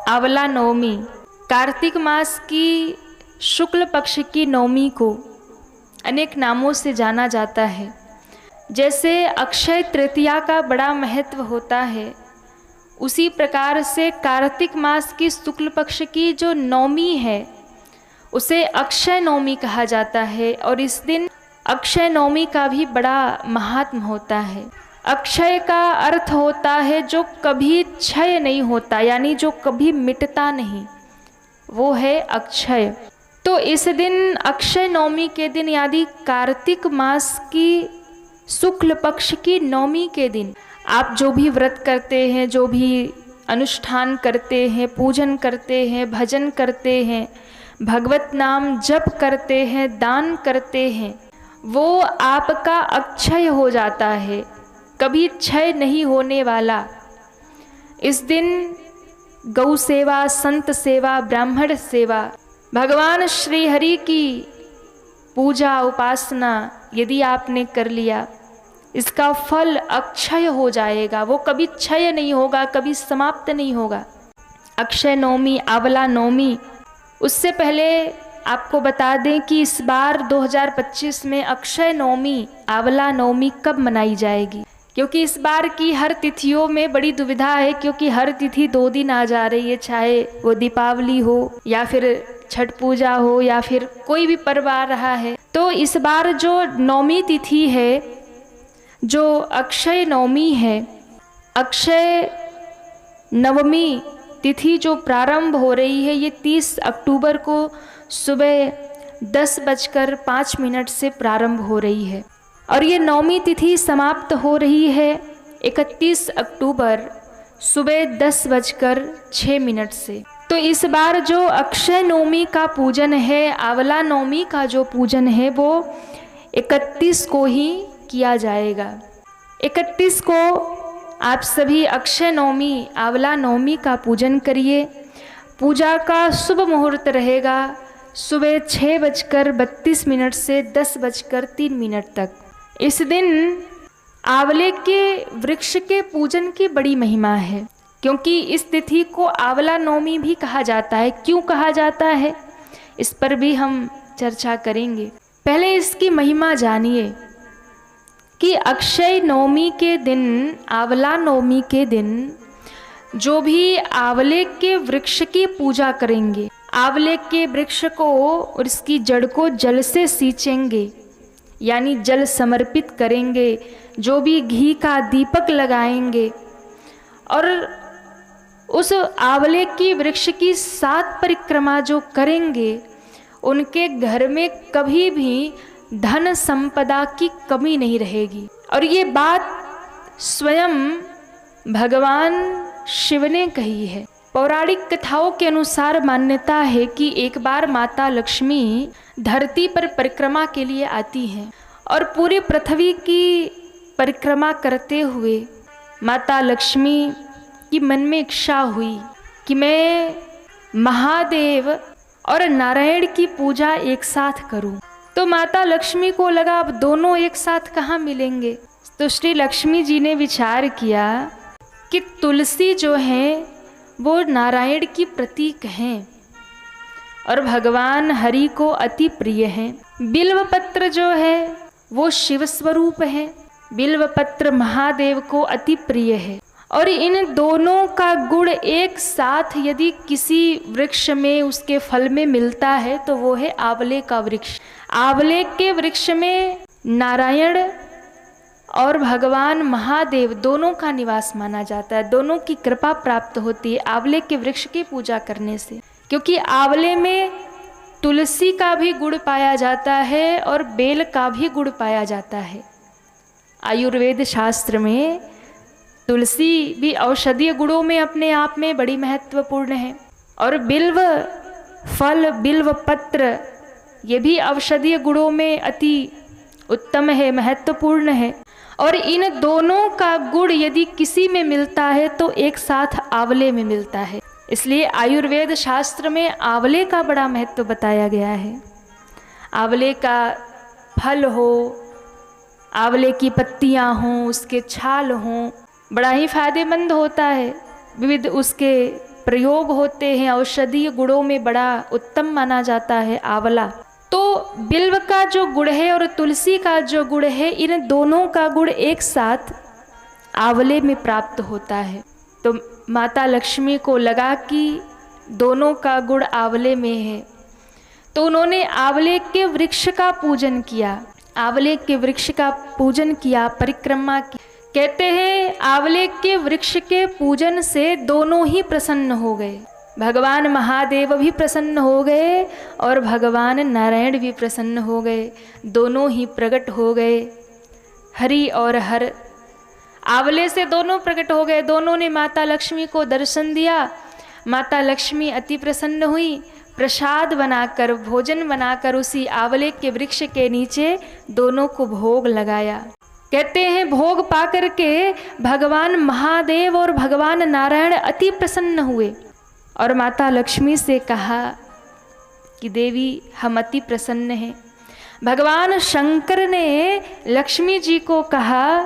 आंवला नवमी, कार्तिक मास की शुक्ल पक्ष की नवमी को अनेक नामों से जाना जाता है। जैसे अक्षय तृतीया का बड़ा महत्व होता है, उसी प्रकार से कार्तिक मास की शुक्ल पक्ष की जो नवमी है उसे अक्षय नवमी कहा जाता है। और इस दिन अक्षय नवमी का भी बड़ा महात्म होता है। अक्षय का अर्थ होता है जो कभी क्षय नहीं होता, यानी जो कभी मिटता नहीं, वो है अक्षय। तो इस दिन अक्षय नवमी के दिन यानी कार्तिक मास की शुक्ल पक्ष की नवमी के दिन आप जो भी व्रत करते हैं, जो भी अनुष्ठान करते हैं, पूजन करते हैं, भजन करते हैं, भगवत नाम जप करते हैं, दान करते हैं, वो आपका अक्षय हो जाता है, कभी क्षय नहीं होने वाला। इस दिन गौ सेवा, संत सेवा, ब्राह्मण सेवा, भगवान श्री हरि की पूजा उपासना यदि आपने कर लिया, इसका फल अक्षय हो जाएगा, वो कभी क्षय नहीं होगा, कभी समाप्त नहीं होगा। अक्षय नवमी, आंवला नवमी। उससे पहले आपको बता दें कि इस बार 2025 में अक्षय नवमी, आंवला नवमी कब मनाई जाएगी, क्योंकि इस बार की हर तिथियों में बड़ी दुविधा है, क्योंकि हर तिथि 2 दिन आ जा रही है, चाहे वो दीपावली हो या फिर छठ पूजा हो या फिर कोई भी पर्व आ रहा है। तो इस बार जो नवमी तिथि है, जो अक्षय नवमी है, अक्षय नवमी तिथि जो प्रारंभ हो रही है, ये 30 अक्टूबर को सुबह 10:05 से प्रारंभ हो रही है और ये नवमी तिथि समाप्त हो रही है 31 अक्टूबर सुबह 10:06 से। तो इस बार जो अक्षय नवमी का पूजन है, आंवला नवमी का जो पूजन है, वो 31 को ही किया जाएगा। 31 को आप सभी अक्षय नवमी, आंवला नवमी का पूजन करिए। पूजा का शुभ मुहूर्त रहेगा सुबह 6:32 से 10:03 तक। इस दिन आंवले के वृक्ष के पूजन की बड़ी महिमा है, क्योंकि इस तिथि को आंवला नवमी भी कहा जाता है। क्यों कहा जाता है, इस पर भी हम चर्चा करेंगे। पहले इसकी महिमा जानिए कि अक्षय नवमी के दिन, आंवला नवमी के दिन जो भी आंवले के वृक्ष की पूजा करेंगे, आंवले के वृक्ष को और इसकी जड़ को जल से सींचेंगे, यानी जल समर्पित करेंगे, जो भी घी का दीपक लगाएंगे और उस आंवले की वृक्ष की 7 परिक्रमा जो करेंगे, उनके घर में कभी भी धन संपदा की कमी नहीं रहेगी। और ये बात स्वयं भगवान शिव ने कही है। पौराणिक कथाओं के अनुसार मान्यता है कि एक बार माता लक्ष्मी धरती पर परिक्रमा के लिए आती हैं और पूरी पृथ्वी की परिक्रमा करते हुए माता लक्ष्मी की मन में इच्छा हुई कि मैं महादेव और नारायण की पूजा एक साथ करूं। तो माता लक्ष्मी को लगा अब दोनों एक साथ कहाँ मिलेंगे। तो श्री लक्ष्मी जी ने विचार किया कि तुलसी जो है वो नारायण की प्रतीक हैं और भगवान हरि को अति प्रिय हैं। बिल्व पत्र जो है वो शिव स्वरूप है, बिल्व पत्र महादेव को अति प्रिय है। और इन दोनों का गुण एक साथ यदि किसी वृक्ष में, उसके फल में मिलता है तो वो है आंवले का वृक्ष। आंवले के वृक्ष में नारायण और भगवान महादेव दोनों का निवास माना जाता है, दोनों की कृपा प्राप्त होती है आंवले के वृक्ष की पूजा करने से। क्योंकि आंवले में तुलसी का भी गुण पाया जाता है और बेल का भी गुण पाया जाता है। आयुर्वेद शास्त्र में तुलसी भी औषधीय गुणों में अपने आप में बड़ी महत्वपूर्ण है और बिल्व फल, बिल्व पत्र, ये भी औषधीय गुणों में अति उत्तम है, महत्वपूर्ण है। और इन दोनों का गुण यदि किसी में मिलता है तो एक साथ आंवले में मिलता है। इसलिए आयुर्वेद शास्त्र में आंवले का बड़ा महत्व बताया गया है। आंवले का फल हो, आंवले की पत्तियां हों, उसके छाल हों, बड़ा ही फायदेमंद होता है। विविध उसके प्रयोग होते हैं, औषधीय गुणों में बड़ा उत्तम माना जाता है आंवला। तो बिल्व का जो गुण है और तुलसी का जो गुण है, इन दोनों का गुण एक साथ आंवले में प्राप्त होता है। तो माता लक्ष्मी को लगा कि दोनों का गुण आंवले में है, तो उन्होंने आंवले के वृक्ष का पूजन किया, आंवले के वृक्ष का पूजन किया, परिक्रमा की। कहते हैं आंवले के वृक्ष के पूजन से दोनों ही प्रसन्न हो गए, भगवान महादेव भी प्रसन्न हो गए और भगवान नारायण भी प्रसन्न हो गए, दोनों ही प्रकट हो गए, हरि और हर। आंवले से दोनों प्रकट हो गए, दोनों ने माता लक्ष्मी को दर्शन दिया। माता लक्ष्मी अति प्रसन्न हुई, प्रसाद बनाकर, भोजन बनाकर उसी आंवले के वृक्ष के नीचे दोनों को भोग लगाया। कहते हैं भोग पाकर के भगवान महादेव और भगवान नारायण अति प्रसन्न हुए और माता लक्ष्मी से कहा कि देवी हम अति प्रसन्न हैं। भगवान शंकर ने लक्ष्मी जी को कहा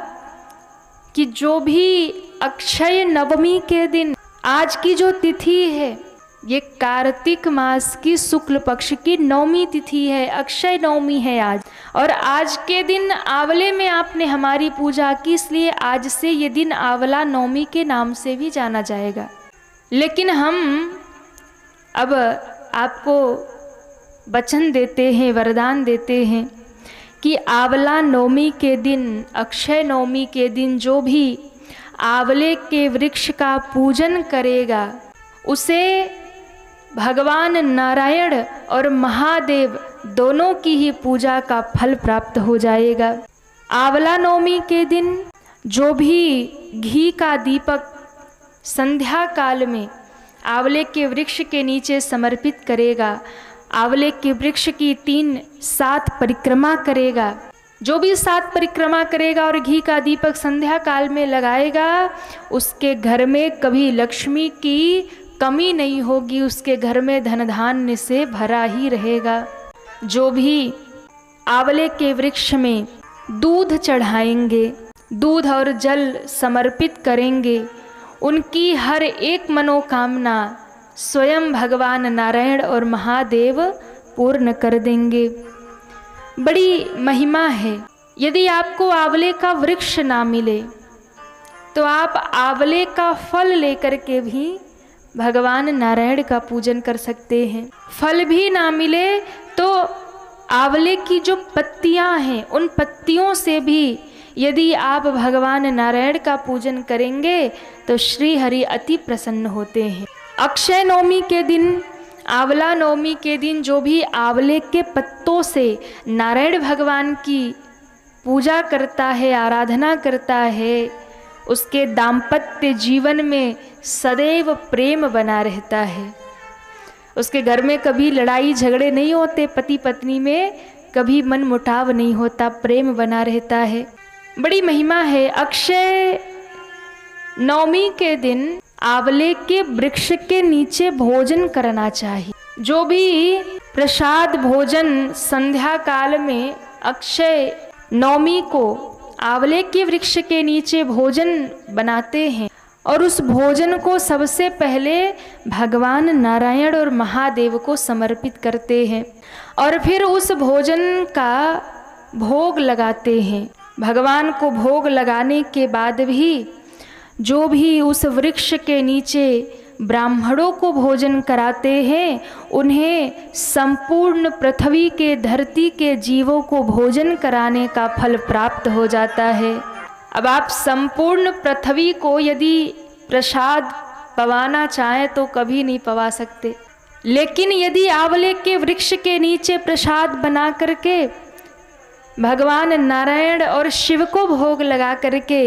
कि जो भी अक्षय नवमी के दिन, आज की जो तिथि है, ये कार्तिक मास की शुक्ल पक्ष की नवमी तिथि है, अक्षय नवमी है आज, और आज के दिन आंवले में आपने हमारी पूजा की, इसलिए आज से ये दिन आंवला नवमी के नाम से भी जाना जाएगा। लेकिन हम अब आपको वचन देते हैं, वरदान देते हैं कि आंवला नवमी के दिन, अक्षय नवमी के दिन जो भी आंवले के वृक्ष का पूजन करेगा उसे भगवान नारायण और महादेव दोनों की ही पूजा का फल प्राप्त हो जाएगा। आंवला नवमी के दिन जो भी घी का दीपक संध्या काल में आंवले के वृक्ष के नीचे समर्पित करेगा, आंवले के वृक्ष की 7 परिक्रमा करेगा, जो भी 7 परिक्रमा करेगा और घी का दीपक संध्या काल में लगाएगा, उसके घर में कभी लक्ष्मी की कमी नहीं होगी, उसके घर में धन धान्य से भरा ही रहेगा। जो भी आंवले के वृक्ष में दूध चढ़ाएंगे, दूध और जल समर्पित करेंगे, उनकी हर एक मनोकामना स्वयं भगवान नारायण और महादेव पूर्ण कर देंगे। बड़ी महिमा है। यदि आपको आंवले का वृक्ष ना मिले तो आप आंवले का फल लेकर के भी भगवान नारायण का पूजन कर सकते हैं। फल भी ना मिले तो आंवले की जो पत्तियां हैं, उन पत्तियों से भी यदि आप भगवान नारायण का पूजन करेंगे तो श्री हरि अति प्रसन्न होते हैं। अक्षय नवमी के दिन, आंवला नवमी के दिन जो भी आंवले के पत्तों से नारायण भगवान की पूजा करता है, आराधना करता है, उसके दाम्पत्य जीवन में सदैव प्रेम बना रहता है। उसके घर में कभी लड़ाई झगड़े नहीं होते, पति पत्नी में कभी मन मुटाव नहीं होता, प्रेम बना रहता है। बड़ी महिमा है। अक्षय नवमी के दिन आंवले के वृक्ष के नीचे भोजन करना चाहिए। जो भी प्रसाद भोजन संध्या काल में अक्षय नवमी को आंवले के वृक्ष के नीचे भोजन बनाते हैं और उस भोजन को सबसे पहले भगवान नारायण और महादेव को समर्पित करते हैं और फिर उस भोजन का भोग लगाते हैं। भगवान को भोग लगाने के बाद भी जो भी उस वृक्ष के नीचे ब्राह्मणों को भोजन कराते हैं, उन्हें संपूर्ण पृथ्वी के, धरती के जीवों को भोजन कराने का फल प्राप्त हो जाता है। अब आप संपूर्ण पृथ्वी को यदि प्रसाद पवाना चाहें तो कभी नहीं पवा सकते, लेकिन यदि आंवले के वृक्ष के नीचे प्रसाद बना करके भगवान नारायण और शिव को भोग लगा करके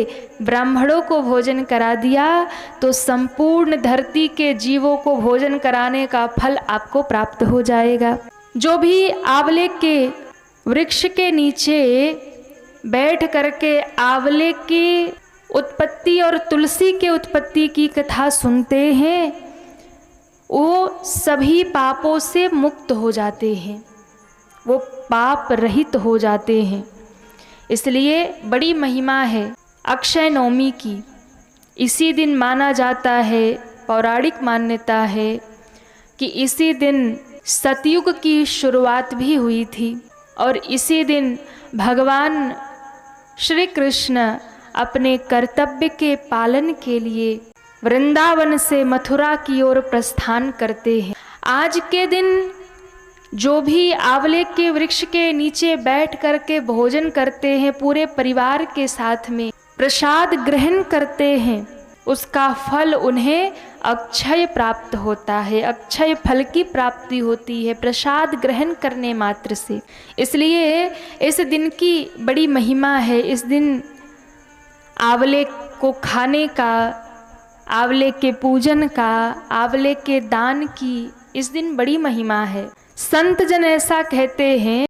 ब्राह्मणों को भोजन करा दिया तो संपूर्ण धरती के जीवों को भोजन कराने का फल आपको प्राप्त हो जाएगा। जो भी आंवले के वृक्ष के नीचे बैठ करके आंवले की उत्पत्ति और तुलसी के उत्पत्ति की कथा सुनते हैं, वो सभी पापों से मुक्त हो जाते हैं, वो पाप रहित हो जाते हैं। इसलिए बड़ी महिमा है अक्षय नवमी की। इसी दिन माना जाता है पौराणिक मान्यता है कि इसी दिन सतयुग की शुरुआत भी हुई थी और इसी दिन भगवान श्री कृष्ण अपने कर्तव्य के पालन के लिए वृंदावन से मथुरा की ओर प्रस्थान करते हैं। आज के दिन जो भी आंवले के वृक्ष के नीचे बैठ करके भोजन करते हैं, पूरे परिवार के साथ में प्रसाद ग्रहण करते हैं, उसका फल उन्हें अक्षय प्राप्त होता है, अक्षय फल की प्राप्ति होती है प्रसाद ग्रहण करने मात्र से। इसलिए इस दिन की बड़ी महिमा है। इस दिन आंवले को खाने का, आंवले के पूजन का, आंवले के दान की इस दिन बड़ी महिमा है। संत जन ऐसा कहते हैं